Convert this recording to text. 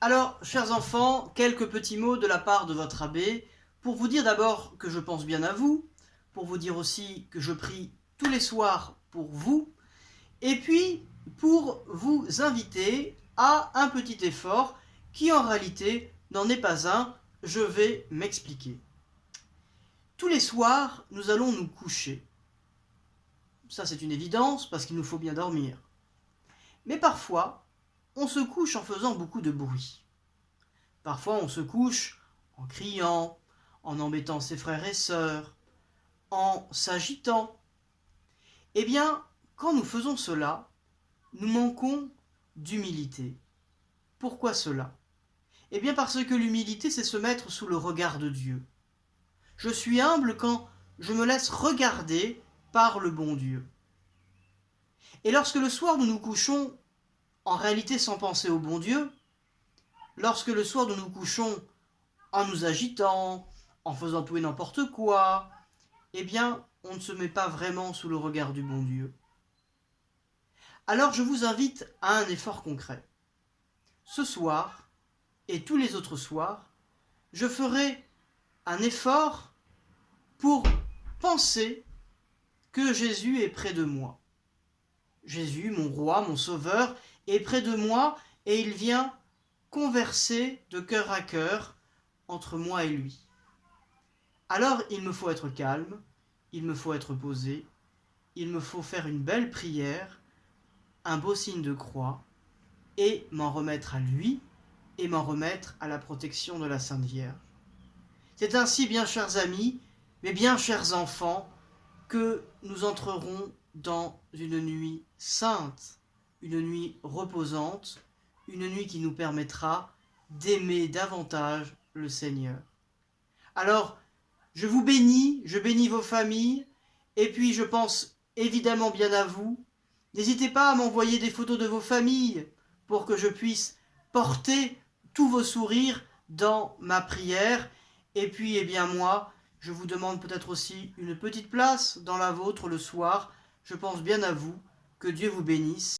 Alors, chers enfants, quelques petits mots de la part de votre abbé, pour vous dire d'abord que je pense bien à vous, pour vous dire aussi que je prie tous les soirs pour vous, et puis pour vous inviter à un petit effort qui en réalité n'en est pas un, je vais m'expliquer. Tous les soirs, nous allons nous coucher. Ça, c'est une évidence parce qu'il nous faut bien dormir. Mais parfois, on se couche en faisant beaucoup de bruit. Parfois, on se couche en criant, en embêtant ses frères et sœurs, en s'agitant. Eh bien, quand nous faisons cela, nous manquons d'humilité. Pourquoi cela? Eh bien parce que l'humilité, c'est se mettre sous le regard de Dieu. Je suis humble quand je me laisse regarder par le bon Dieu. Et lorsque le soir nous nous couchons, en réalité sans penser au bon Dieu, lorsque le soir nous nous couchons en nous agitant, en faisant tout et n'importe quoi, eh bien, on ne se met pas vraiment sous le regard du bon Dieu. Alors je vous invite à un effort concret. Ce soir, et tous les autres soirs, je ferai un effort pour penser que Jésus est près de moi. Jésus, mon roi, mon sauveur, est près de moi et il vient converser de cœur à cœur entre moi et lui. Alors il me faut être calme, il me faut être posé, il me faut faire une belle prière, un beau signe de croix, et m'en remettre à lui, et m'en remettre à la protection de la Sainte Vierge. C'est ainsi, bien chers amis, mais bien chers enfants, que nous entrerons dans une nuit sainte, une nuit reposante, une nuit qui nous permettra d'aimer davantage le Seigneur. Alors, je vous bénis, je bénis vos familles, et puis je pense évidemment bien à vous. N'hésitez pas à m'envoyer des photos de vos familles pour que je puisse porter tous vos sourires dans ma prière. Et puis, eh bien moi, je vous demande peut-être aussi une petite place dans la vôtre le soir. Je pense bien à vous. Que Dieu vous bénisse.